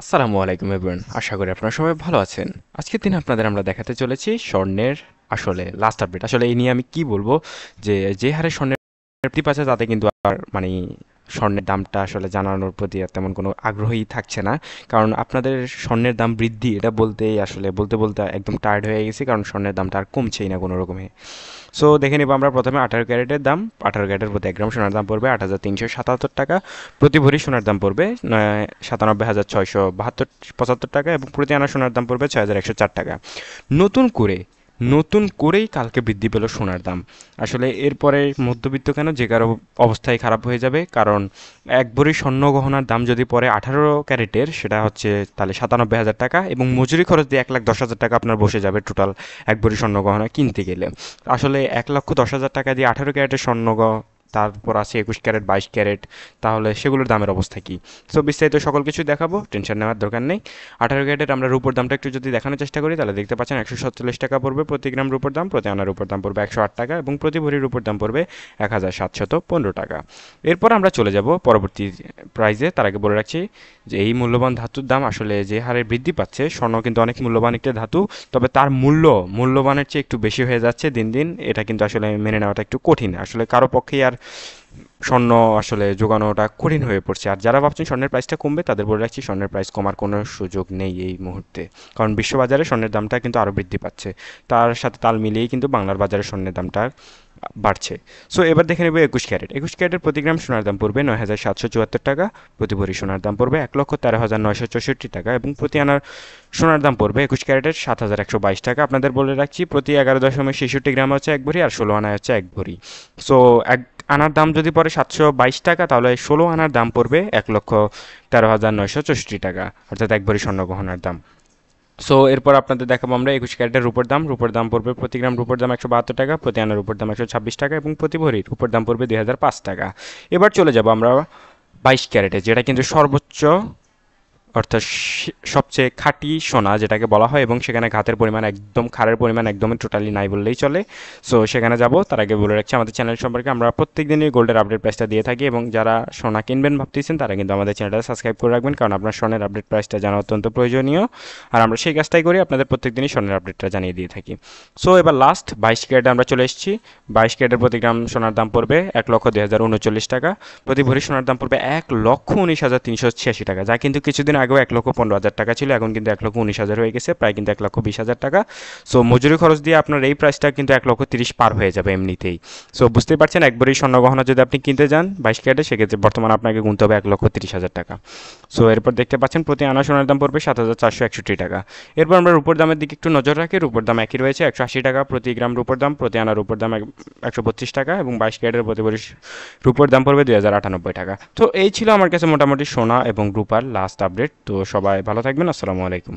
আসসালামু আলাইকুম এভরিওয়ান, আশা করি আপনারা সবাই ভালো আছেন। আজকের দিনে আপনাদের আমরা দেখাতে চলেছি স্বর্ণের আসলে লাস্ট আপডেট। আসলে এই নিয়ে আমি কি বলবো, যে হারে স্বর্ণের বৃদ্ধি পাচ্ছে তাতে কিন্তু আর মানে স্বর্ণের দামটা আসলে জানানোর প্রতি আর তেমন কোনো আগ্রহী থাকছে না। কারণ আপনাদের স্বর্ণের দাম বৃদ্ধি এটা বলতেই আসলে বলতে বলতে একদম টায়ার্ড হয়ে গেছি, কারণ স্বর্ণের দামটা আর কমছেই না কোনো রকমে। সো দেখে নিব আমরা প্রথমে 18 ক্যারেটের দাম। 18 ক্যারেটের প্রতি 1 গ্রাম সোনার দাম পড়বে 8,377 টাকা। প্রতি ভরি সোনার দাম পড়বে 97,672 টাকা এবং প্রতি আনা সোনার দাম পড়বে 6,104 টাকা। নতুন করে নতুন করেই কালকে বৃদ্ধি পেল সোনার দাম। আসলে এরপরে মধ্যবিত্ত কেন, যে কারো অবস্থাই খারাপ হয়ে যাবে। কারণ এক ভরি স্বর্ণ গহনার দাম যদি পরে 18 ক্যারেটের, সেটা হচ্ছে তাহলে 97,000 টাকা এবং মজুরি খরচ দিয়ে 1,10,000 টাকা আপনার বসে যাবে টোটাল এক ভরি স্বর্ণ গহনা কিনতে গেলে। আসলে 1,10,000 টাকা দিয়ে 18 ক্যারেটের স্বর্ণ তারপর আছে 21 ক্যারেট, 22 ক্যারেট, তাহলে সেগুলোর দামের অবস্থা কী? সো বিস্তারিত সকল কিছু দেখাবো, টেনশন নেওয়ার দরকার নেই। 18 ক্যারেটের আমরা রূপোর দামটা একটু যদি দেখানোর চেষ্টা করি, তাহলে দেখতে পাচ্ছেন 147 টাকা পড়বে প্রতি গ্রাম রূপোর দাম, প্রতি আনার রূপোর দাম পড়বে 108 টাকা এবং প্রতি ভরি রূপোর দাম পড়বে 1,715 টাকা। এরপর আমরা চলে যাব পরবর্তী প্রাইজে। তার আগে বলে রাখছি যে এই মূল্যবান ধাতুর দাম আসলে যে হারে বৃদ্ধি পাচ্ছে, স্বর্ণ কিন্তু অনেক মূল্যবান একটা ধাতু, তবে তার মূল্যবানের চেয়ে একটু বেশি হয়ে যাচ্ছে দিন দিন। এটা কিন্তু আসলে মেনে নেওয়াটা একটু কঠিন, আসলে কারো পক্ষেই আর স্বর্ণ আসলে যোগানোটা কঠিন হয়ে পড়ছে। আর যারা ভাবছেন স্বর্ণের প্রাইসটা কমবে, তাদের বলে রাখছি স্বর্ণের প্রাইস কমার কোনো সুযোগ নেই এই মুহূর্তে। কারণ বিশ্ববাজারে স্বর্ণের দামটা কিন্তু আরও বৃদ্ধি পাচ্ছে, তার সাথে তাল মিলিয়েই কিন্তু বাংলার বাজারে স্বর্ণের দামটা বাড়ছে। সো এবার দেখে নেব 21 ক্যারেট। 21 ক্যারেটের প্রতি গ্রাম সোনার দাম পড়বে 9,774 টাকা। প্রতি ভরি সোনার দাম পড়বে 1,13,964 টাকা এবং প্রতি আনার সোনার দাম পড়বে 21 ক্যারেটের 7,122 টাকা। আপনাদের বলে রাখছি প্রতি 11.66 গ্রাম হচ্ছে এক ভরি, আর 16 আনা হচ্ছে এক ভরি। সো এক আনার দাম যদি পড়ে 722 টাকা, তাহলে 16 আনার দাম পড়বে 1,13,964 টাকা, অর্থাৎ এক ভরি স্বর্ণ গহনার দাম। সো এরপর আপনাদের দেখাবো আমরা 21 ক্যারেটের রূপোর দাম। রূপোর দাম পড়বে প্রতি গ্রাম রূপোর দাম 172 টাকা, প্রতি আনার রূপোর দাম 126 টাকা এবং প্রতি ভরি রূপোর দাম পড়বে 2,005 টাকা। এবার চলে যাব আমরা 22 ক্যারেটে, যেটা কিন্তু সর্বোচ্চ অর্থাৎ সবচেয়ে খাঁটি সোনা যেটাকে বলা হয়, এবং সেখানে ঘাতের পরিমাণ একদম ক্ষারের পরিমাণ একদমই টোটালি নাই বললেই চলে। সো সেখানে যাব, তার আগে বলে রাখছি আমাদের চ্যানেল সম্পর্কে আমরা প্রত্যেক দিনই গোল্ডের আপডেট প্রাইসটা দিয়ে থাকি, এবং যারা সোনা কিনবেন ভাবতেছেন তারা কিন্তু আমাদের চ্যানেলটা সাবস্ক্রাইব করে রাখবেন, কারণ আপনার সোনার আপডেট প্রাইসটা জানা অত্যন্ত প্রয়োজনীয়। আর আমরা সেই কাজটাই করি, আপনাদের প্রত্যেক দিনই সোনার আপডেটটা জানিয়ে দিয়ে থাকি। সো এবার লাস্ট 22 ক্যারেটে আমরা চলে এসেছি। 22 ক্যারেটের প্রতি গ্রাম সোনার দাম পড়বে 1,02,039 টাকা। প্রতি ভরি সোনার দাম পড়বে 1,19,386 টাকা, যা কিন্তু কিছুদিন আগেও 1,15,000 টাকা ছিল, এখন কিন্তু 1,19,000 হয়ে গেছে, প্রায় কিন্তু 1,20,000 টাকা। সো মজুরি খরচ দিয়ে আপনার এই প্রাইসটা কিন্তু 1,30,000 পার হয়ে যাবে এমনিতেই। সো বুঝতেই পারছেন, একবারই স্বর্ণ গহনা যদি আপনি কিনতে যান 22 ক্যারেটে, সেক্ষেত্রে বর্তমানে আপনাকে গুনতে হবে 1,30,000 টাকা। সো এরপর দেখতে পাচ্ছেন প্রতি আনা সোনার দাম পড়বে 7,461 টাকা। এরপর আমরা রূপোর দামের দিকে একটু নজর রাখি। রূপোর দাম একই রয়েছে 180 টাকা প্রতি গ্রাম রূপোর দাম, প্রতি আনা রূপোর দাম 132 টাকা এবং 22 ক্যারেটের প্রতি ভরি রূপোর দাম পড়বে 2,098 টাকা। তো এই ছিল আমার কাছে মোটামুটি সোনা এবং রূপার লাস্ট আপডেট। তো সবাই ভালো থাকবেন, আসসালামু আলাইকুম।